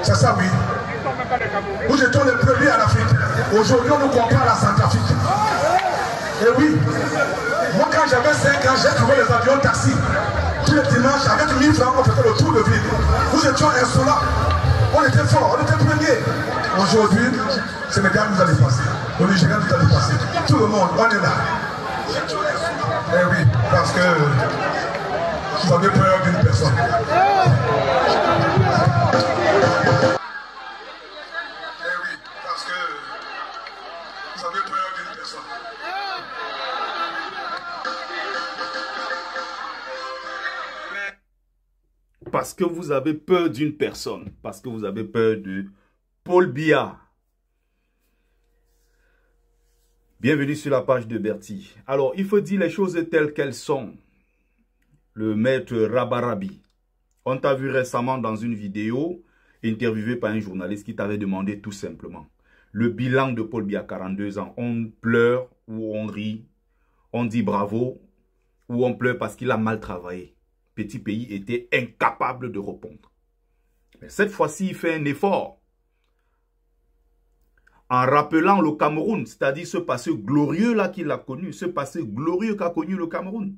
C'est ça, oui. Nous étions les premiers en Afrique. Aujourd'hui, on nous compare à Centrafrique. Et oui, moi quand j'avais 5 ans, j'ai trouvé les avions taxi. Tous les dimanches, avec 1000 francs, on faisait le tour de ville. Nous étions insolents. On était forts, on était premiers. Aujourd'hui, le Sénégal nous a dépassés. Le Nigeria nous a dépassés. Tout le monde, on est là. Eh oui, parce que vous avez peur d'une personne. Parce que vous avez peur d'une personne. Parce que vous avez peur de Paul Biya. Bienvenue sur la page de Bertie. Alors, il faut dire les choses telles qu'elles sont. Le maître Rabarabi. On t'a vu récemment dans une vidéo interviewé par un journaliste qui t'avait demandé tout simplement le bilan de Paul Biya, 42 ans. On pleure ou on rit, on dit bravo ou on pleure parce qu'il a mal travaillé. Petit pays était incapable de répondre. Mais cette fois-ci, il fait un effort. En rappelant le Cameroun, c'est-à-dire ce passé glorieux-là qu'il a connu, ce passé glorieux qu'a connu le Cameroun.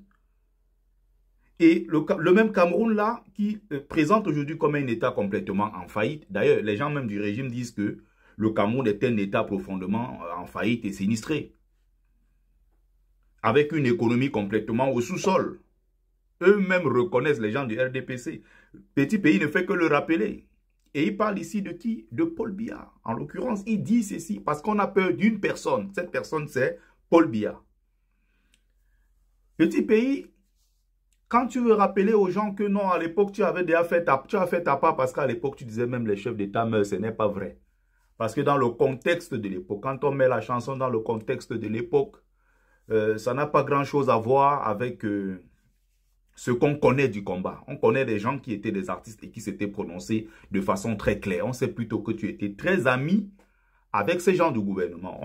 Et le même Cameroun-là qui présente aujourd'hui comme un État complètement en faillite. D'ailleurs, les gens même du régime disent que le Cameroun est un État profondément en faillite et sinistré. Avec une économie complètement au sous-sol. Eux-mêmes reconnaissent, les gens du RDPC. Petit pays ne fait que le rappeler. Et il parle ici de qui? De Paul Biya. En l'occurrence, il dit ceci parce qu'on a peur d'une personne. Cette personne, c'est Paul Biya. Petit pays, quand tu veux rappeler aux gens que non, à l'époque, tu avais déjà fait ta part parce qu'à l'époque, tu disais même les chefs d'État meurent, ce n'est pas vrai. Parce que dans le contexte de l'époque, quand on met la chanson dans le contexte de l'époque, ça n'a pas grand-chose à voir avec ce qu'on connaît du combat. On connaît des gens qui étaient des artistes et qui s'étaient prononcés de façon très claire. On sait plutôt que tu étais très ami avec ces gens du gouvernement.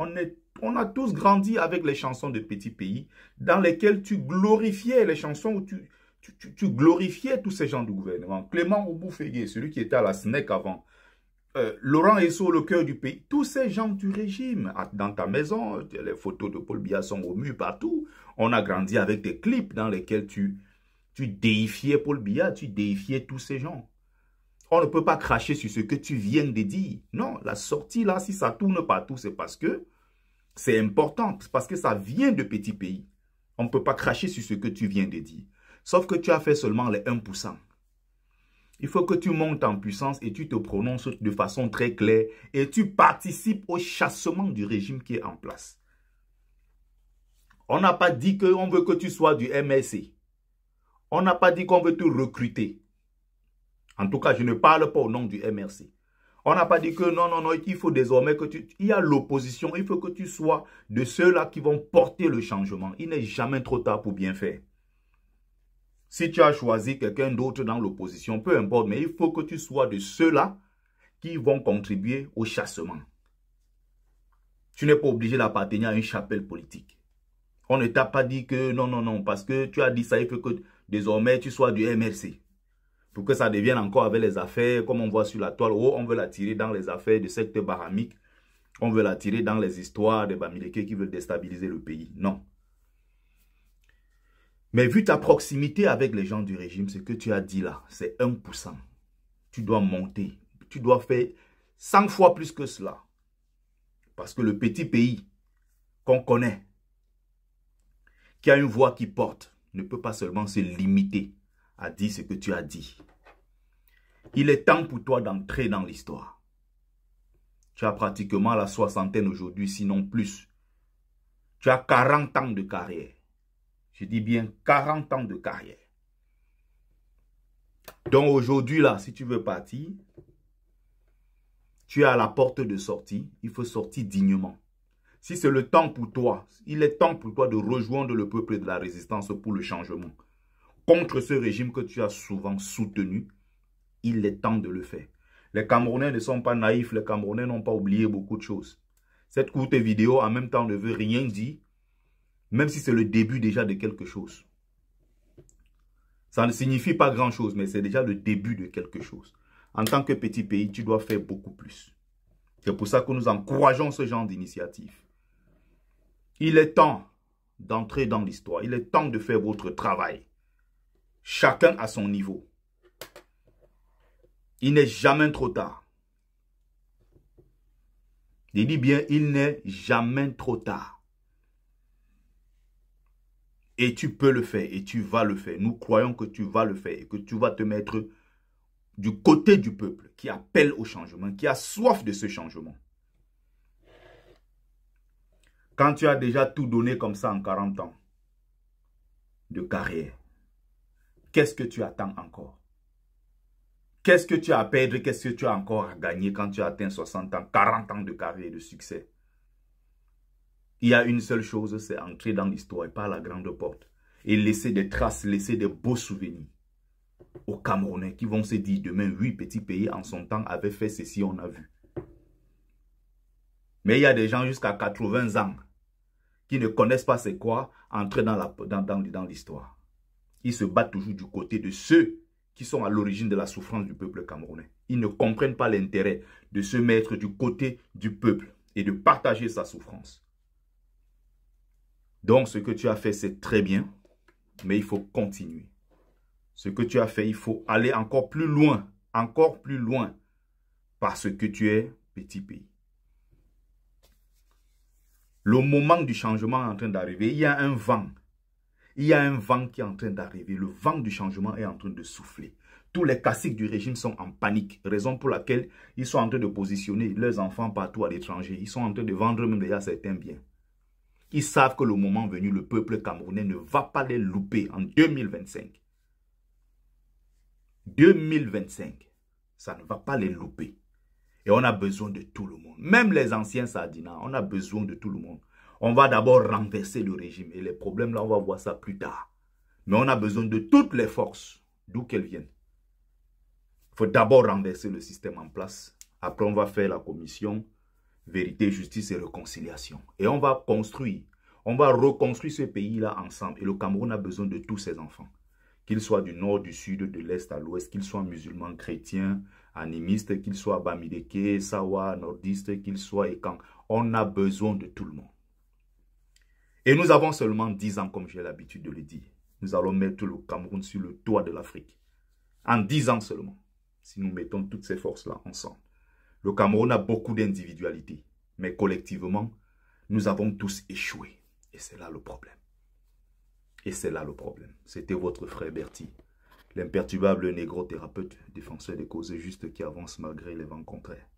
On a tous grandi avec les chansons de petits pays dans lesquelles tu glorifiais les chansons où tu glorifiais tous ces gens du gouvernement. Clément Oboufégué, celui qui était à la SNEC avant. Laurent Esso, le cœur du pays. Tous ces gens du régime. Dans ta maison, les photos de Paul Biya sont au mur partout. On a grandi avec des clips dans lesquels tu déifiais Paul Biya, tu déifiais tous ces gens. On ne peut pas cracher sur ce que tu viens de dire. Non, la sortie là, si ça tourne partout, c'est parce que c'est important. C'est parce que ça vient de petits pays. On ne peut pas cracher sur ce que tu viens de dire. Sauf que tu as fait seulement les 1%. Il faut que tu montes en puissance et tu te prononces de façon très claire et tu participes au chassement du régime qui est en place. On n'a pas dit qu'on veut que tu sois du MRC. On n'a pas dit qu'on veut te recruter. En tout cas, je ne parle pas au nom du MRC. On n'a pas dit que non, il faut désormais que il y a l'opposition. Il faut que tu sois de ceux-là qui vont porter le changement. Il n'est jamais trop tard pour bien faire. Si tu as choisi quelqu'un d'autre dans l'opposition, peu importe, mais il faut que tu sois de ceux-là qui vont contribuer au chassement. Tu n'es pas obligé d'appartenir à une chapelle politique. On ne t'a pas dit que non, parce que tu as dit ça, il faut que désormais tu sois du MRC. Pour que ça devienne encore avec les affaires, comme on voit sur la toile, oh, on veut l'attirer dans les affaires de secte baramique. On veut l'attirer dans les histoires des Bamileke qui veulent déstabiliser le pays. Non. Mais vu ta proximité avec les gens du régime, ce que tu as dit là, c'est 1%. Tu dois monter. Tu dois faire 100 fois plus que cela. Parce que le petit pays qu'on connaît, qui a une voix qui porte, ne peut pas seulement se limiter à dire ce que tu as dit. Il est temps pour toi d'entrer dans l'histoire. Tu as pratiquement la soixantaine aujourd'hui, sinon plus. Tu as 40 ans de carrière. Je dis bien 40 ans de carrière. Donc aujourd'hui, là, si tu veux partir, tu es à la porte de sortie. Il faut sortir dignement. Si c'est le temps pour toi, il est temps pour toi de rejoindre le peuple de la résistance pour le changement. Contre ce régime que tu as souvent soutenu, il est temps de le faire. Les Camerounais ne sont pas naïfs, les Camerounais n'ont pas oublié beaucoup de choses. Cette courte vidéo, en même temps, ne veut rien dire, même si c'est le début déjà de quelque chose. Ça ne signifie pas grand-chose, mais c'est déjà le début de quelque chose. En tant que petit pays, tu dois faire beaucoup plus. C'est pour ça que nous encourageons ce genre d'initiative. Il est temps d'entrer dans l'histoire. Il est temps de faire votre travail. Chacun à son niveau. Il n'est jamais trop tard. Je dis bien, il n'est jamais trop tard. Et tu peux le faire et tu vas le faire. Nous croyons que tu vas le faire et que tu vas te mettre du côté du peuple qui appelle au changement, qui a soif de ce changement. Quand tu as déjà tout donné comme ça en 40 ans de carrière, qu'est-ce que tu attends encore? Qu'est-ce que tu as à perdre? Qu'est-ce que tu as encore à gagner quand tu as atteint 60 ans, 40 ans de carrière et de succès? Il y a une seule chose, c'est entrer dans l'histoire et par la grande porte et laisser des traces, laisser des beaux souvenirs aux Camerounais qui vont se dire demain, oui, petit pays en son temps avait fait ceci, on a vu. Mais il y a des gens jusqu'à 80 ans qui ne connaissent pas c'est quoi entrer dans l'histoire. Ils se battent toujours du côté de ceux qui sont à l'origine de la souffrance du peuple camerounais. Ils ne comprennent pas l'intérêt de se mettre du côté du peuple et de partager sa souffrance. Donc, ce que tu as fait, c'est très bien, mais il faut continuer. Ce que tu as fait, il faut aller encore plus loin, parce que tu es petit pays. Le moment du changement est en train d'arriver. Il y a un vent. Il y a un vent qui est en train d'arriver. Le vent du changement est en train de souffler. Tous les caciques du régime sont en panique. Raison pour laquelle ils sont en train de positionner leurs enfants partout à l'étranger. Ils sont en train de vendre même déjà certains biens. Ils savent que le moment venu, le peuple camerounais ne va pas les louper en 2025. 2025, ça ne va pas les louper. Et on a besoin de tout le monde. Même les anciens Sardinats, on a besoin de tout le monde. On va d'abord renverser le régime. Et les problèmes là, on va voir ça plus tard. Mais on a besoin de toutes les forces, d'où qu'elles viennent. Il faut d'abord renverser le système en place. Après, on va faire la commission vérité, justice et réconciliation. Et on va construire, on va reconstruire ce pays-là ensemble. Et le Cameroun a besoin de tous ses enfants. Qu'ils soient du nord, du sud, de l'est à l'ouest, qu'ils soient musulmans, chrétiens, animistes, qu'ils soient Bamideke, Sawa, nordistes, qu'ils soient Ekan. On a besoin de tout le monde. Et nous avons seulement 10 ans, comme j'ai l'habitude de le dire. Nous allons mettre le Cameroun sur le toit de l'Afrique. En 10 ans seulement. Si nous mettons toutes ces forces-là ensemble. Le Cameroun a beaucoup d'individualités. Mais collectivement, nous avons tous échoué. Et c'est là le problème. Et c'est là le problème. C'était votre frère Bertie, l'imperturbable négro-thérapeute, défenseur des causes justes qui avance malgré les vents contraires.